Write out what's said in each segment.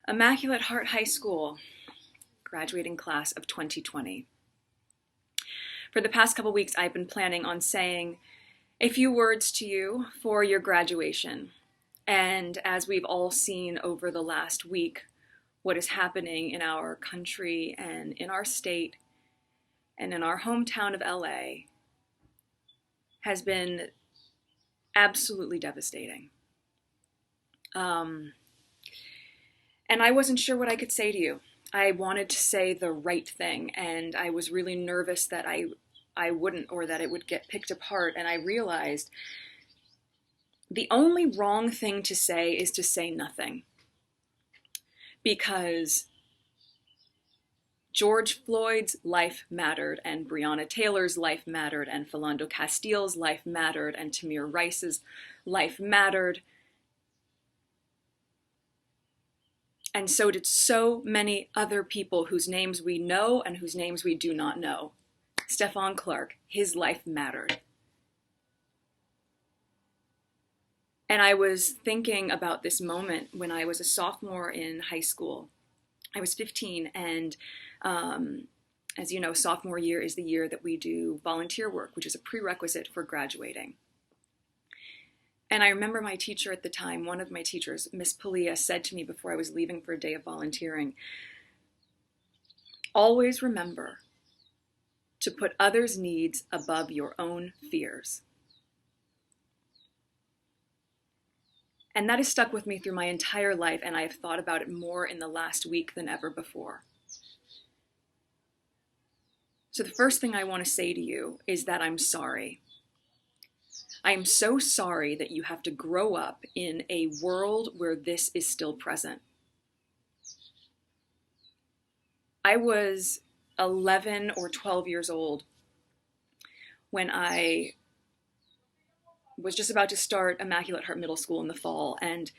Immaculate Heart High School, graduating class of 2020. For the past couple weeks, I've been planning on saying a few words to you for your graduation. And as we've all seen over the last week, what is happening in our country and in our state and in our hometown of LA has been absolutely devastating. And I wasn't sure what I could say to you. I wanted to say the right thing, and I was really nervous that I wouldn't, or that it would get picked apart. And I realized the only wrong thing to say is to say nothing. Because George Floyd's life mattered, and Breonna Taylor's life mattered, and Philando Castile's life mattered, and Tamir Rice's life mattered. And so did so many other people whose names we know and whose names we do not know. Stephon Clark, his life mattered. And I was thinking about this moment when I was a sophomore in high school. I was 15, and as you know, sophomore year is the year that we do volunteer work, which is a prerequisite for graduating. And I remember my teacher at the time, one of my teachers, Miss Palia, said to me before I was leaving for a day of volunteering, always remember to put others' needs above your own fears. And that has stuck with me through my entire life, and I have thought about it more in the last week than ever before. So the first thing I want to say to you is that I'm sorry. I am so sorry that you have to grow up in a world where this is still present. I was 11 or 12 years old when I was just about to start Immaculate Heart Middle School in the fall, and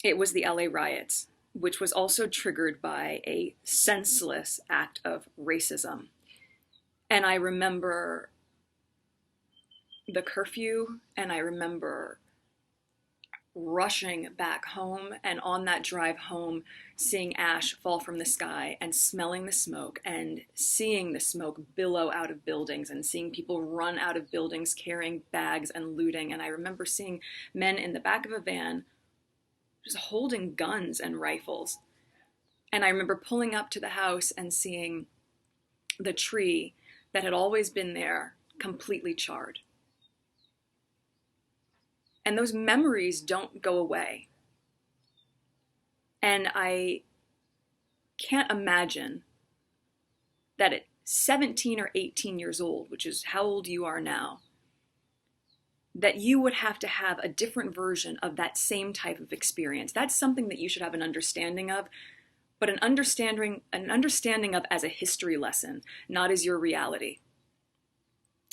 it was the LA riots, which was also triggered by a senseless act of racism. And I remember the curfew, and I remember rushing back home, and on that drive home, seeing ash fall from the sky and smelling the smoke and seeing the smoke billow out of buildings and seeing people run out of buildings carrying bags and looting. And I remember seeing men in the back of a van just holding guns and rifles. And I remember pulling up to the house and seeing the tree that had always been there completely charred. And those memories don't go away. And I can't imagine that at 17 or 18 years old, which is how old you are now, that you would have to have a different version of that same type of experience. That's something that you should have an understanding of, but an understanding of as a history lesson, not as your reality.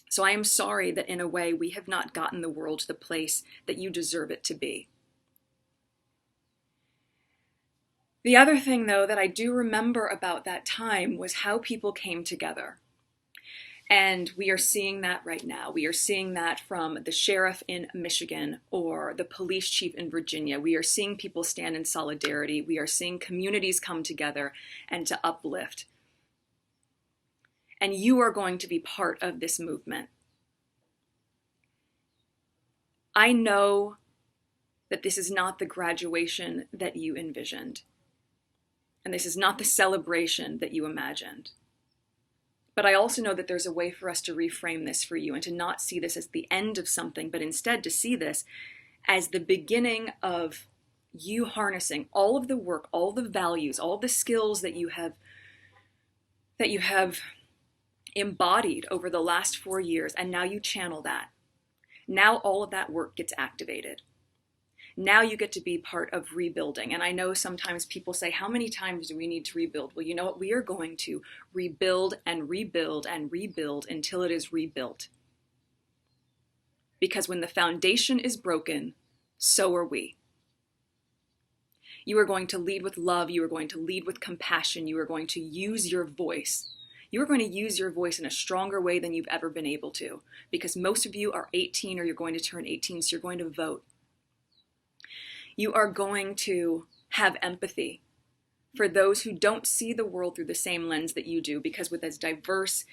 So I am sorry that in a way we have not gotten the world to the place that you deserve it to be. The other thing, though, that I do remember about that time was how people came together. And we are seeing that right now. We are seeing that from the sheriff in Michigan or the police chief in Virginia. We are seeing people stand in solidarity. We are seeing communities come together and to uplift. And you are going to be part of this movement. I know that this is not the graduation that you envisioned. And this is not the celebration that you imagined. But I also know that there's a way for us to reframe this for you and to not see this as the end of something, but instead to see this as the beginning of you harnessing all of the work, all the values, all the skills that you have embodied over the last 4 years, and now you channel that. Now all of that work gets activated. Now you get to be part of rebuilding. And I know sometimes people say, how many times do we need to rebuild? Well, you know what? We are going to rebuild and rebuild and rebuild until it is rebuilt. Because when the foundation is broken, so are we. You are going to lead with love. You are going to lead with compassion. You are going to use your voice. You are going to use your voice in a stronger way than you've ever been able to, because most of you are 18 or you're going to turn 18, so you're going to vote. You are going to have empathy for those who don't see the world through the same lens that you do, because with as diverse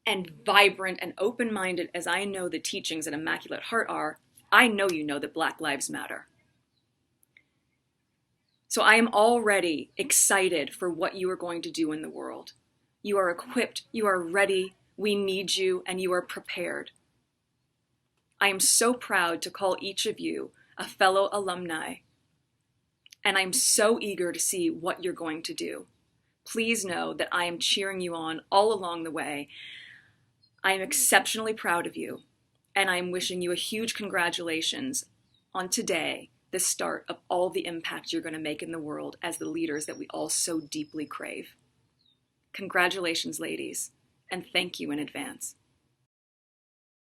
and vibrant and open-minded as I know the teachings at Immaculate Heart are, I know you know that Black Lives Matter. So I am already excited for what you are going to do in the world. You are equipped, you are ready, we need you, and you are prepared. I am so proud to call each of you a fellow alumni, and I'm so eager to see what you're going to do. Please know that I am cheering you on all along the way. I am exceptionally proud of you, and I'm wishing you a huge congratulations on today, the start of all the impact you're going to make in the world as the leaders that we all so deeply crave. Congratulations, ladies, and thank you in advance.